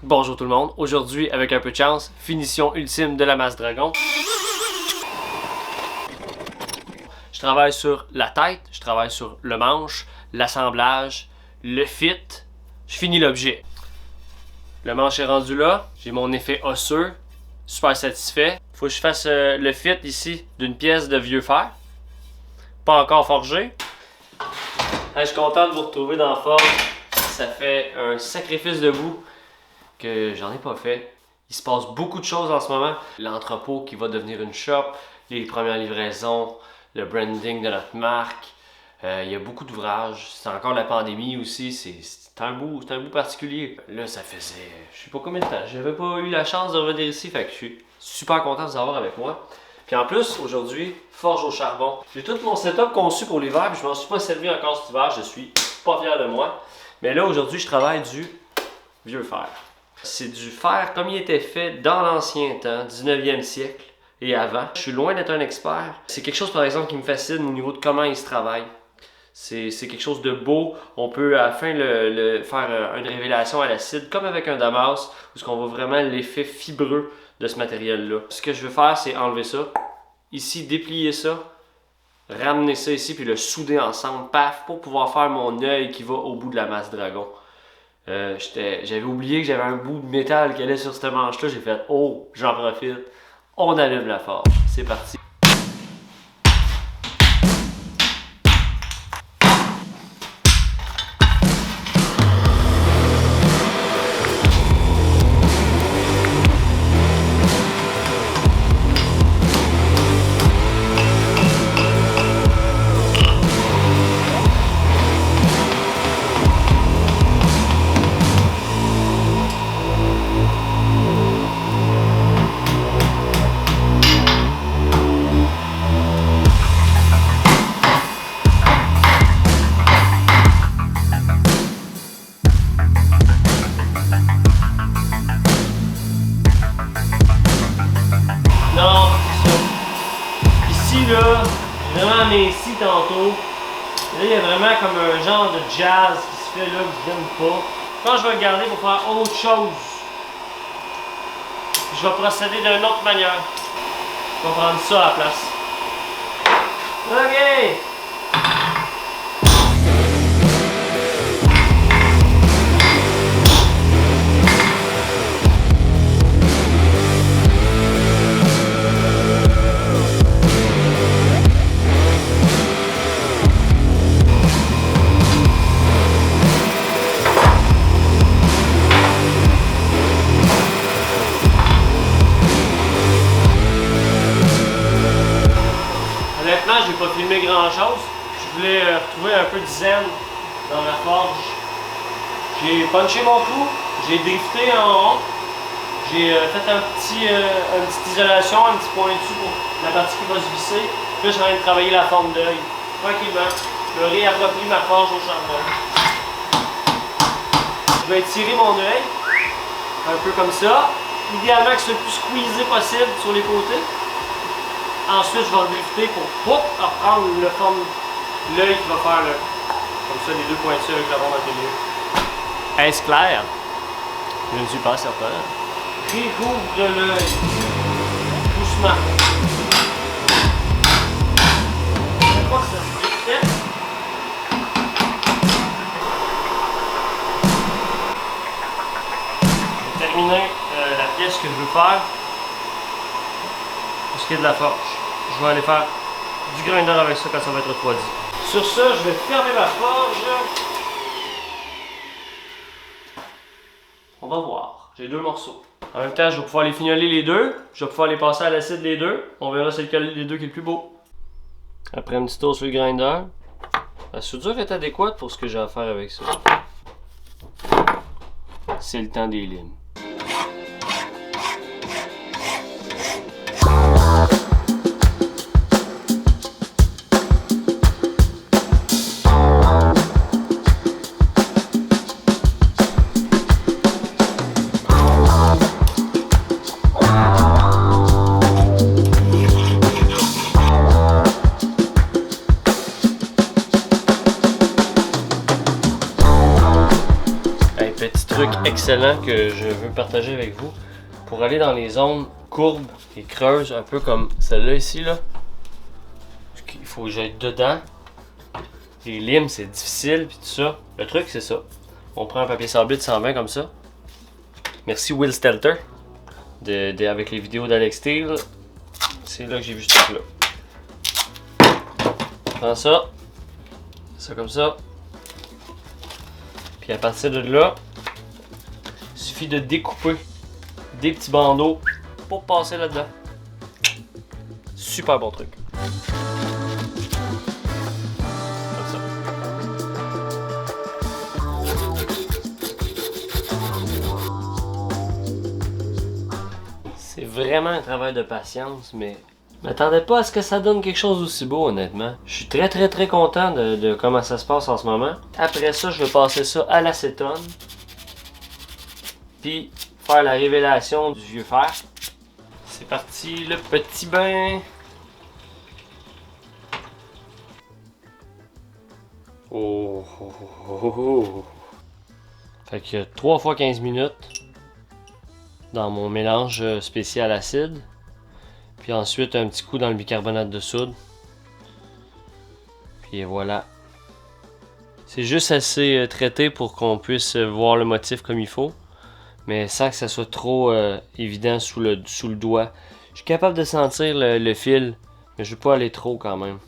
Bonjour tout le monde, aujourd'hui avec un peu de chance, finition ultime de la masse dragon. Je travaille sur la tête, je travaille sur le manche, l'assemblage, le fit, je finis l'objet. Le manche est rendu là, j'ai mon effet osseux, super satisfait. Faut que je fasse le fit ici d'une pièce de vieux fer, pas encore forgé. Je suis content de vous retrouver dans la forme, ça fait un sacrifice debout que j'en ai pas fait. Il se passe beaucoup de choses en ce moment. L'entrepôt qui va devenir une shop, les premières livraisons, le branding de notre marque. Il y a beaucoup d'ouvrages. C'est encore la pandémie aussi. C'est un bout particulier. Là, ça faisait je sais pas combien de temps. J'avais pas eu la chance de revenir ici. Fait que je suis super content de vous avoir avec moi. Puis en plus, aujourd'hui, forge au charbon. J'ai tout mon setup conçu pour l'hiver. Puis je m'en suis pas servi encore cet hiver. Je suis pas fier de moi. Mais là, aujourd'hui, je travaille du vieux fer. C'est du fer comme il était fait dans l'ancien temps, 19e siècle et avant. Je suis loin d'être un expert. C'est quelque chose par exemple qui me fascine au niveau de comment il se travaille. C'est quelque chose de beau. On peut à la fin faire une révélation à l'acide comme avec un Damas où on voit vraiment l'effet fibreux de ce matériel-là. Ce que je veux faire, c'est enlever ça. Ici, déplier ça. Ramener ça ici puis le souder ensemble. Paf! Pour pouvoir faire mon œil qui va au bout de la masse dragon. J'avais oublié que j'avais un bout de métal qui allait sur cette manche-là. J'ai fait « Oh, j'en profite. On allume la forge. » C'est parti. Non, c'est ça. Ici, là, j'ai vraiment minci tantôt. Là, il y a vraiment comme un genre de jazz qui se fait là que je n'aime pas. Je pense que je vais le garder pour faire autre chose. Puis je vais procéder d'une autre manière. Je vais prendre ça à la place. OK! Honnêtement, je n'ai pas filmé grand chose. Je voulais retrouver un peu de zen dans la forge. J'ai punché mon clou, j'ai drifté en rond, j'ai fait une petite isolation, un petit pointu pour la partie qui va se visser. Puis là, je suis en train de travailler la forme d'œil. Tranquillement, je me réapproprie ma forge au charbon. Je vais étirer mon œil, un peu comme ça. Idéalement que ce soit le plus squeezé possible sur les côtés. Ensuite, je vais le drifter pour reprendre l'œil qui va faire comme ça, les deux pointures avec la bombe à milieu. Est-ce clair? Je ne suis pas certain. Réouvre l'œil. Doucement. Je crois que ça se fait. Je vais terminer la pièce que je veux faire. Pour ce qui est de la forge. Je vais aller faire du grinder avec ça quand ça va être refroidi. Sur ça, je vais fermer ma forge. On va voir. J'ai deux morceaux. En même temps, je vais pouvoir les fignoler les deux. Je vais pouvoir les passer à l'acide les deux. On verra c'est lequel des deux qui est le plus beau. Après un petit tour sur le grinder. La soudure est adéquate pour ce que j'ai à faire avec ça. C'est le temps des limes. excellent que je veux partager avec vous pour aller dans les zones courbes et creuses, un peu comme celle-là ici. Là. Il faut que j'aille dedans. Les limes, c'est difficile, puis tout ça. Le truc, c'est ça. On prend un papier sablé de 120 comme ça. Merci Will Stelter avec les vidéos d'Alex Steel. C'est là que j'ai vu ce truc-là. Prends ça. Ça comme ça. Puis à partir de là, il suffit de découper des petits bandeaux pour passer là-dedans. Super bon truc. Comme ça. C'est vraiment un travail de patience, mais je m'attendais pas à ce que ça donne quelque chose d'aussi beau, honnêtement. Je suis très content de comment ça se passe en ce moment. Après ça, je vais passer ça à l'acétone. Puis faire la révélation du vieux fer. C'est parti, le petit bain. Oh. Fait que 3 fois 15 minutes dans mon mélange spécial acide. Puis ensuite un petit coup dans le bicarbonate de soude. Puis voilà. C'est juste assez traité pour qu'on puisse voir le motif comme il faut. Mais sans que ça soit trop évident sous le doigt. Je suis capable de sentir le fil. Mais je veux pas aller trop quand même.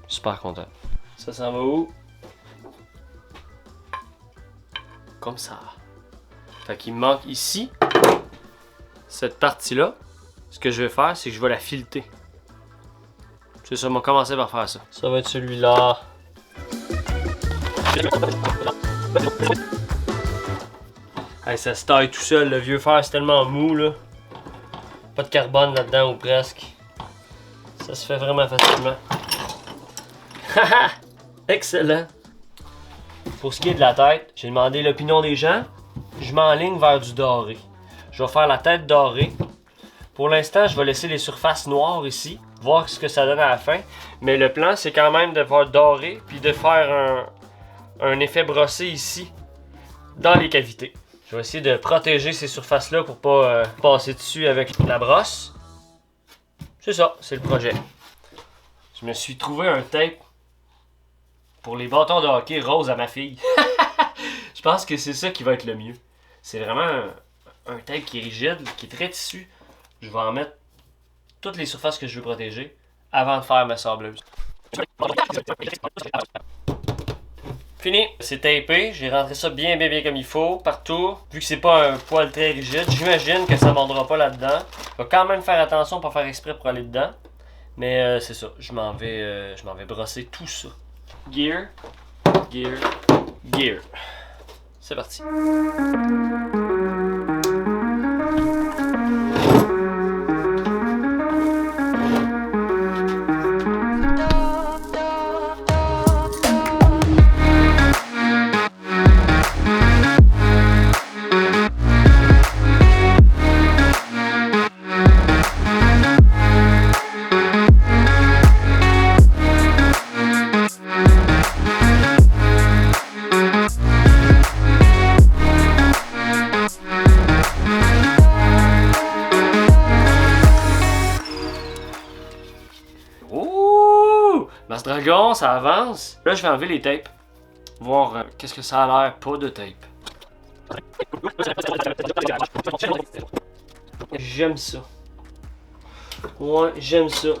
Super content. Ça s'en va où? Comme ça. Fait qu'il me manque ici. Cette partie-là, ce que je vais faire, c'est que je vais la fileter. C'est ça, on va commencer par faire ça. Ça va être celui-là. Hey, ça se taille tout seul, le vieux fer, c'est tellement mou, là. Pas de carbone là-dedans, ou presque. Ça se fait vraiment facilement. Haha! Excellent! Pour ce qui est de la tête, j'ai demandé l'opinion des gens. Je m'enligne vers du doré. Je vais faire la tête dorée. Pour l'instant, je vais laisser les surfaces noires ici. Voir ce que ça donne à la fin. Mais le plan, c'est quand même de faire doré. Puis de faire un effet brossé ici. Dans les cavités. Je vais essayer de protéger ces surfaces-là pour pas passer dessus avec la brosse. C'est ça, c'est le projet. Je me suis trouvé un tape pour les bâtons de hockey rose à ma fille. Je pense que c'est ça qui va être le mieux. C'est vraiment un tape qui est rigide, qui est très tissu. Je vais en mettre toutes les surfaces que je veux protéger avant de faire ma sableuse. Fini, c'est tapé, j'ai rentré ça bien comme il faut, partout. Vu que c'est pas un poil très rigide, j'imagine que ça ne mordra pas là-dedans. Je vais quand même faire attention pour faire exprès pour aller dedans. Mais c'est ça, je m'en vais brosser tout ça. Gear, gear, gear. C'est parti. Masse Dragon, ça avance. Là, je vais enlever les tapes. Voir qu'est-ce que ça a l'air, pas de tape. J'aime ça. Ouais, j'aime ça.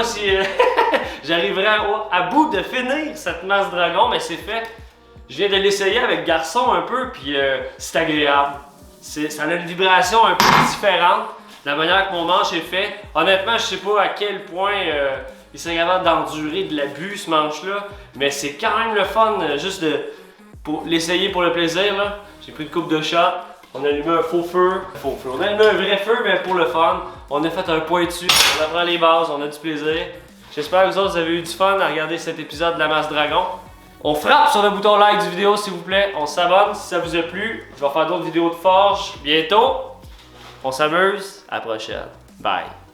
si j'arriverai à bout de finir cette masse dragon, mais c'est fait. Je viens de l'essayer avec garçon un peu, puis c'est agréable. Ça a une vibration un peu différente, de la manière que mon manche est fait. Honnêtement, je sais pas à quel point il serait capable d'endurer de l'abus ce manche-là, mais c'est quand même le fun juste pour l'essayer pour le plaisir. J'ai pris une coupe de shot. On a allumé un faux feu. On a allumé un vrai feu, mais pour le fun. On a fait un pointu. On apprend les bases, on a du plaisir. J'espère que vous autres, vous avez eu du fun à regarder cet épisode de la masse dragon. On frappe sur le bouton like du vidéo s'il vous plaît. On s'abonne si ça vous a plu. Je vais faire d'autres vidéos de forge bientôt. On s'amuse. À la prochaine. Bye.